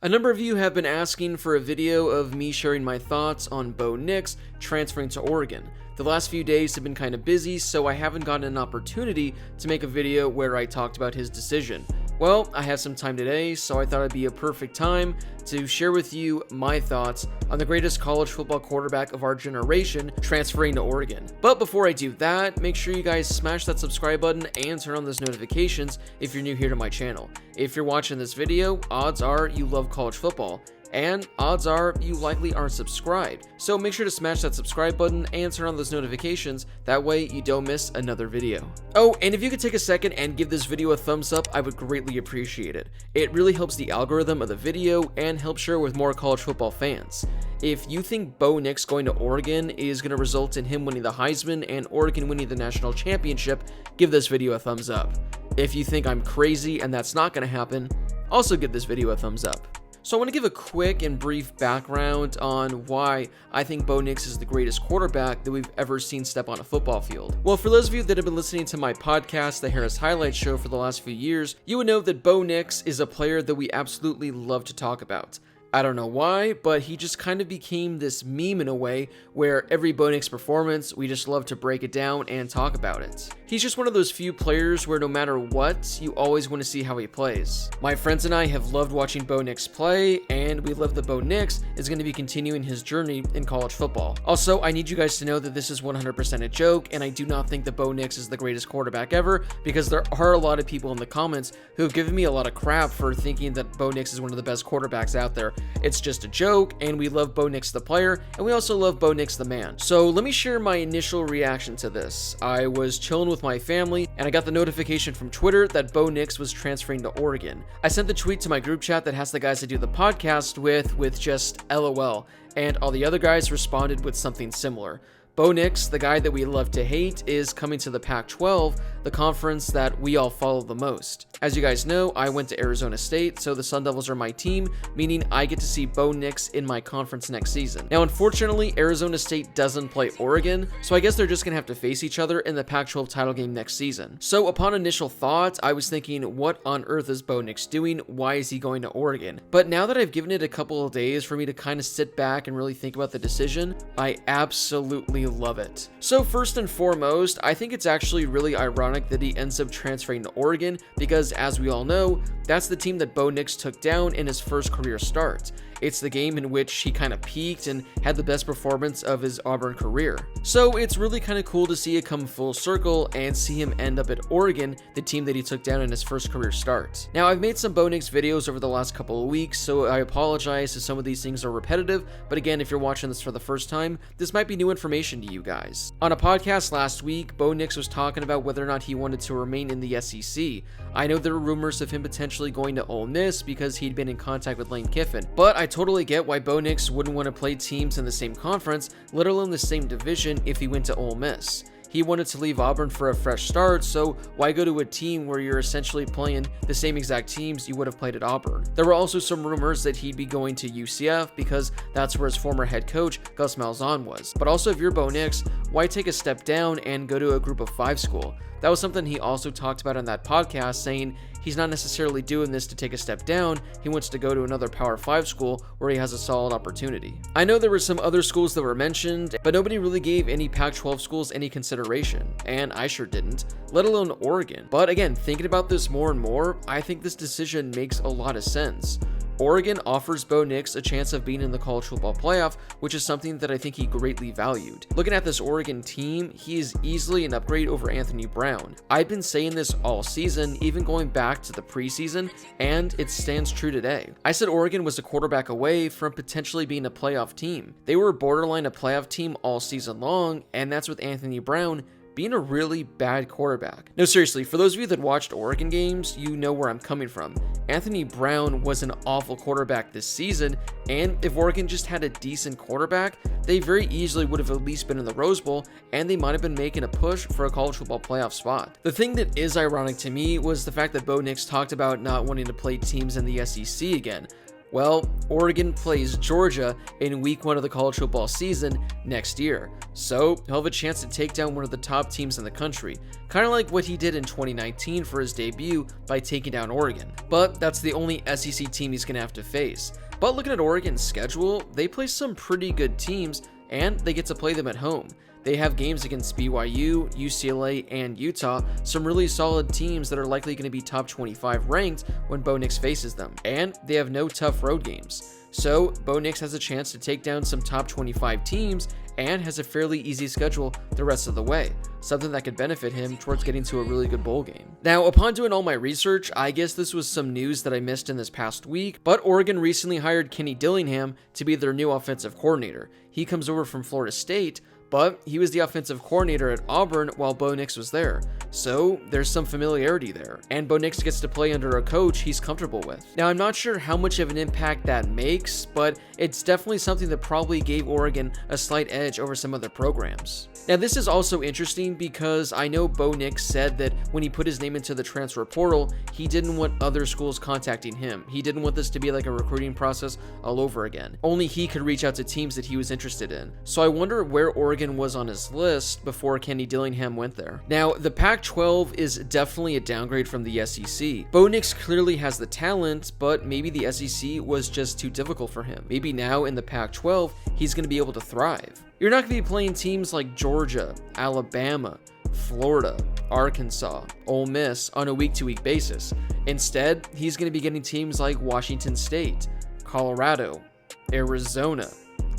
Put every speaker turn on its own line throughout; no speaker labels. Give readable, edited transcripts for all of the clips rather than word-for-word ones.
A number of you have been asking for a video of me sharing my thoughts on Bo Nix transferring to Oregon. The last few days have been kind of busy, so I haven't gotten an opportunity to make a video where I talked about his decision. Well, I have some time today, so I thought it'd be a perfect time to share with you my thoughts on the greatest college football quarterback of our generation transferring to Oregon. But before I do that, make sure you guys smash that subscribe button and turn on those notifications if you're new here to my channel. If you're watching this video, odds are you love college football, and odds are you likely aren't subscribed. So make sure to smash that subscribe button and turn on those notifications, that way you don't miss another video. Oh, and if you could take a second and give this video a thumbs up, I would greatly appreciate it. It really helps the algorithm of the video and helps share with more college football fans. If you think Bo Nix going to Oregon is going to result in him winning the Heisman and Oregon winning the national championship, give this video a thumbs up. If you think I'm crazy and that's not going to happen, also give this video a thumbs up. So I want to give a quick and brief background on why I think Bo Nix is the greatest quarterback that we've ever seen step on a football field. Well, for those of you that have been listening to my podcast, The Harris Highlight Show, for the last few years, you would know that Bo Nix is a player that we absolutely love to talk about. I don't know why, but he just kind of became this meme in a way where every Bo Nix performance, we just love to break it down and talk about it. He's just one of those few players where no matter what, you always want to see how he plays. My friends and I have loved watching Bo Nix play, and we love that Bo Nix is going to be continuing his journey in college football. Also, I need you guys to know that this is 100% a joke, and I do not think that Bo Nix is the greatest quarterback ever, because there are a lot of people in the comments who have given me a lot of crap for thinking that Bo Nix is one of the best quarterbacks out there. It's just a joke, and we love Bo Nix the player, and we also love Bo Nix the man. So let me share my initial reaction to this. I was chilling with my family, and I got the notification from Twitter that Bo Nix was transferring to Oregon. I sent the tweet to my group chat that has the guys I do the podcast with just LOL, and all the other guys responded with something similar. Bo Nix, the guy that we love to hate, is coming to the Pac-12, the conference that we all follow the most. As you guys know, I went to Arizona State, so the Sun Devils are my team, meaning I get to see Bo Nix in my conference next season. Now, unfortunately, Arizona State doesn't play Oregon, so I guess they're just gonna have to face each other in the Pac-12 title game next season. So upon initial thought, I was thinking, what on earth is Bo Nix doing? Why is he going to Oregon? But now that I've given it a couple of days for me to kind of sit back and really think about the decision, I absolutely love it. So first and foremost, I think it's actually really ironic that he ends up transferring to Oregon because, as we all know, that's the team that Bo Nix took down in his first career start. It's the game in which he kind of peaked and had the best performance of his Auburn career. So it's really kind of cool to see it come full circle and see him end up at Oregon, the team that he took down in his first career start. Now, I've made some Bo Nix videos over the last couple of weeks, so I apologize if some of these things are repetitive, but again, if you're watching this for the first time, this might be new information to you guys. On a podcast last week, Bo Nix was talking about whether or not he wanted to remain in the SEC. I know there were rumors of him potentially going to Ole Miss because he'd been in contact with Lane Kiffin, but I totally get why Bo Nix wouldn't want to play teams in the same conference, let alone the same division, if he went to Ole Miss. He wanted to leave Auburn for a fresh start, so why go to a team where you're essentially playing the same exact teams you would have played at Auburn? There were also some rumors that he'd be going to UCF because that's where his former head coach, Gus Malzahn, was. But also, if you're Bo Nix, why take a step down and go to a group of 5 school? That was something he also talked about on that podcast, saying he's not necessarily doing this to take a step down, he wants to go to another Power 5 school where he has a solid opportunity. I know there were some other schools that were mentioned, but nobody really gave any Pac-12 schools any consideration, and I sure didn't, let alone Oregon. But again, thinking about this more and more, I think this decision makes a lot of sense. Oregon offers Bo Nix a chance of being in the college football playoff, which is something that I think he greatly valued. Looking at this Oregon team, he is easily an upgrade over Anthony Brown. I've been saying this all season, even going back to the preseason, and it stands true today. I said Oregon was a quarterback away from potentially being a playoff team. They were borderline a playoff team all season long, and that's with Anthony Brown being a really bad quarterback. No, seriously, for those of you that watched Oregon games, you know where I'm coming from. Anthony Brown was an awful quarterback this season, and if Oregon just had a decent quarterback, they very easily would have at least been in the Rose Bowl, and they might have been making a push for a college football playoff spot. The thing that is ironic to me was the fact that Bo Nix talked about not wanting to play teams in the SEC again. Well, Oregon plays Georgia in week 1 of the college football season next year, so he'll have a chance to take down one of the top teams in the country, kind of like what he did in 2019 for his debut by taking down Oregon. But that's the only SEC team he's going to have to face. But looking at Oregon's schedule, they play some pretty good teams, and they get to play them at home. They have games against BYU, UCLA, and Utah, some really solid teams that are likely going to be top 25 ranked when Bo Nix faces them. And they have no tough road games. So Bo Nix has a chance to take down some top 25 teams and has a fairly easy schedule the rest of the way, something that could benefit him towards getting to a really good bowl game. Now, upon doing all my research, I guess this was some news that I missed in this past week, but Oregon recently hired Kenny Dillingham to be their new offensive coordinator. He comes over from Florida State, but he was the offensive coordinator at Auburn while Bo Nix was there. So there's some familiarity there, and Bo Nix gets to play under a coach he's comfortable with. Now, I'm not sure how much of an impact that makes, but it's definitely something that probably gave Oregon a slight edge over some other programs. Now, this is also interesting because I know Bo Nix said that when he put his name into the transfer portal, he didn't want other schools contacting him. He didn't want this to be like a recruiting process all over again. Only he could reach out to teams that he was interested in. So I wonder where Oregon was on his list before Kenny Dillingham went there. Now, the Pac-12 is definitely a downgrade from the SEC. Bo Nix clearly has the talent, but maybe the SEC was just too difficult for him. Maybe now in the Pac-12, he's going to be able to thrive. You're not going to be playing teams like Georgia, Alabama, Florida, Arkansas, Ole Miss on a week-to-week basis. Instead, he's going to be getting teams like Washington State, Colorado, Arizona,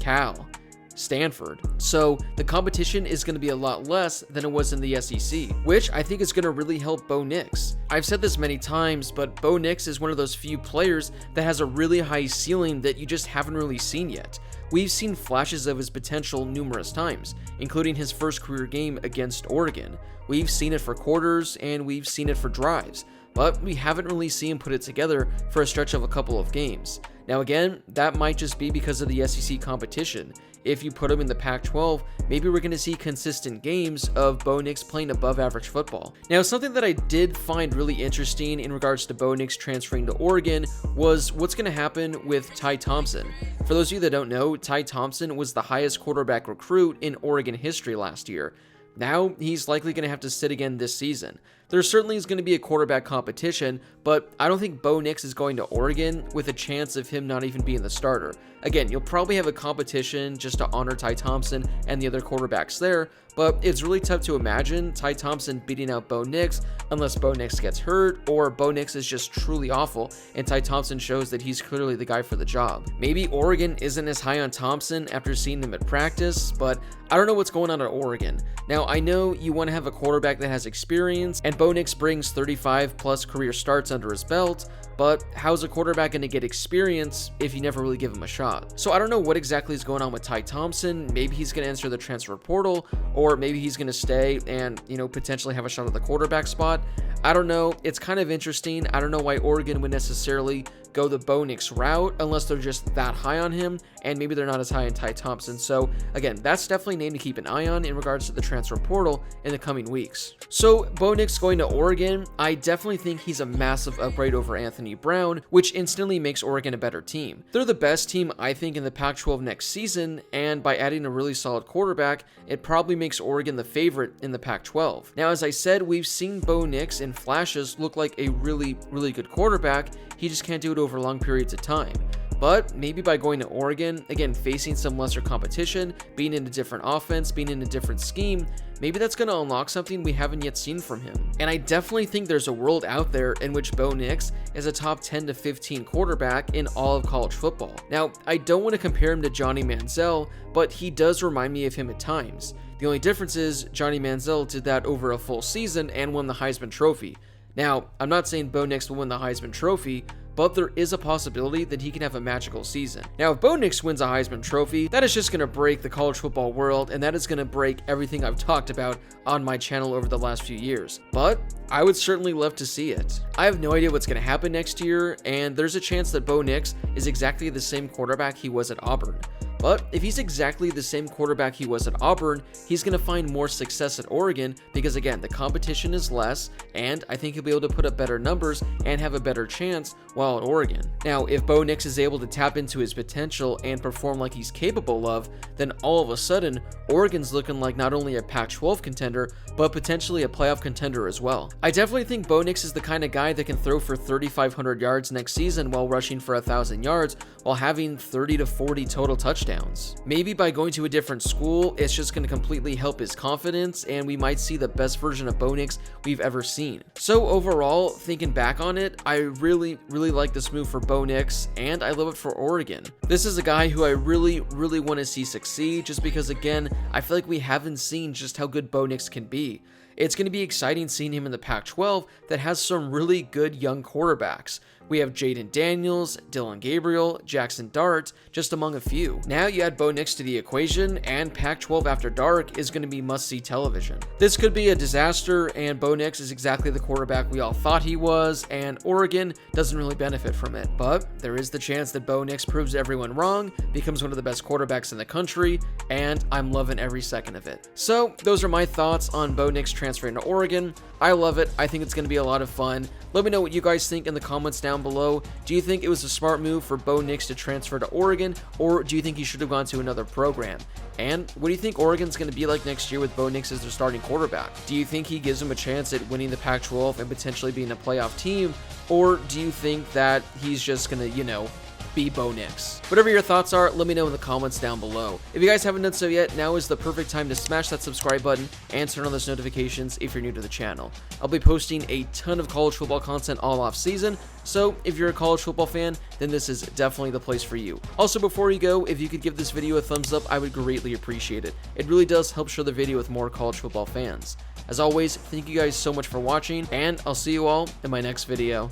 Cal, Stanford. So the competition is going to be a lot less than it was in the SEC, which I think is going to really help Bo Nix. I've said this many times, but Bo Nix is one of those few players that has a really high ceiling that you just haven't really seen yet. We've seen flashes of his potential numerous times, including his first career game against Oregon. We've seen it for quarters and we've seen it for drives, but we haven't really seen him put it together for a stretch of a couple of games. Now again, that might just be because of the SEC competition. If you put him in the Pac-12, maybe we're going to see consistent games of Bo Nix playing above average football. Now, something that I did find really interesting in regards to Bo Nix transferring to Oregon was what's going to happen with Ty Thompson. For those of you that don't know, Ty Thompson was the highest quarterback recruit in Oregon history last year. Now, he's likely going to have to sit again this season. There certainly is going to be a quarterback competition, but I don't think Bo Nix is going to Oregon with a chance of him not even being the starter. Again, you'll probably have a competition just to honor Ty Thompson and the other quarterbacks there, but it's really tough to imagine Ty Thompson beating out Bo Nix unless Bo Nix gets hurt or Bo Nix is just truly awful and Ty Thompson shows that he's clearly the guy for the job. Maybe Oregon isn't as high on Thompson after seeing him at practice, but I don't know what's going on at Oregon. Now, I know you want to have a quarterback that has experience, and Bo Nix brings 35 plus career starts under his belt, but how's a quarterback going to get experience if you never really give him a shot? So I don't know what exactly is going on with Ty Thompson. Maybe he's going to enter the transfer portal, or maybe he's going to stay and, potentially have a shot at the quarterback spot. I don't know. It's kind of interesting. I don't know why Oregon would necessarily go the Bo Nix route unless they're just that high on him, and maybe they're not as high on Ty Thompson. So again, that's definitely a name to keep an eye on in regards to the transfer portal in the coming weeks. So Bo Nix going to Oregon, I definitely think he's a massive upgrade over Anthony Brown, which instantly makes Oregon a better team. They're the best team, I think, in the Pac-12 next season, and by adding a really solid quarterback, it probably makes Oregon the favorite in the Pac-12. Now, as I said, we've seen Bo Nix in flashes look like a really, really good quarterback. He just can't do it over long periods of time. But maybe by going to Oregon, again, facing some lesser competition, being in a different offense, being in a different scheme, maybe that's going to unlock something we haven't yet seen from him. And I definitely think there's a world out there in which Bo Nix is a top 10 to 15 quarterback in all of college football. Now, I don't want to compare him to Johnny Manziel, but he does remind me of him at times. The only difference is Johnny Manziel did that over a full season and won the Heisman Trophy. Now, I'm not saying Bo Nix will win the Heisman Trophy, but there is a possibility that he can have a magical season. Now, if Bo Nix wins a Heisman Trophy, that is just going to break the college football world, and that is going to break everything I've talked about on my channel over the last few years. But I would certainly love to see it. I have no idea what's going to happen next year, and there's a chance that Bo Nix is exactly the same quarterback he was at Auburn. But if he's exactly the same quarterback he was at Auburn, he's going to find more success at Oregon because, again, the competition is less, and I think he'll be able to put up better numbers and have a better chance while at Oregon. Now, if Bo Nix is able to tap into his potential and perform like he's capable of, then all of a sudden, Oregon's looking like not only a Pac-12 contender, but potentially a playoff contender as well. I definitely think Bo Nix is the kind of guy that can throw for 3,500 yards next season while rushing for 1,000 yards while having 30 to 40 total touchdowns. Maybe by going to a different school, it's just going to completely help his confidence, and we might see the best version of Bo Nix we've ever seen. So overall, thinking back on it, I really like this move for Bo Nix, and I love it for Oregon. This is a guy who I really want to see succeed, just because, again, I feel like we haven't seen just how good Bo Nix can be. It's going to be exciting seeing him in the Pac-12 that has some really good young quarterbacks. We have Jaden Daniels, Dylan Gabriel, Jackson Dart, just among a few. Now you add Bo Nix to the equation, and Pac-12 After Dark is going to be must-see television. This could be a disaster, and Bo Nix is exactly the quarterback we all thought he was, and Oregon doesn't really benefit from it. But there is the chance that Bo Nix proves everyone wrong, becomes one of the best quarterbacks in the country, and I'm loving every second of it. So those are my thoughts on Bo Nix transferring to Oregon. I love it. I think it's going to be a lot of fun. Let me know what you guys think in the comments down below. Do you think it was a smart move for Bo Nix to transfer to Oregon, or do you think he should have gone to another program? And what do you think Oregon's going to be like next year with Bo Nix as their starting quarterback? Do you think he gives them a chance at winning the Pac-12 and potentially being a playoff team, or do you think that he's just going to, be Bo Nix? Whatever your thoughts are, let me know in the comments down below. If you guys haven't done so yet, now is the perfect time to smash that subscribe button and turn on those notifications if you're new to the channel. I'll be posting a ton of college football content all off season, so if you're a college football fan, then this is definitely the place for you. Also, before you go, if you could give this video a thumbs up, I would greatly appreciate it. It really does help share the video with more college football fans. As always, thank you guys so much for watching, and I'll see you all in my next video.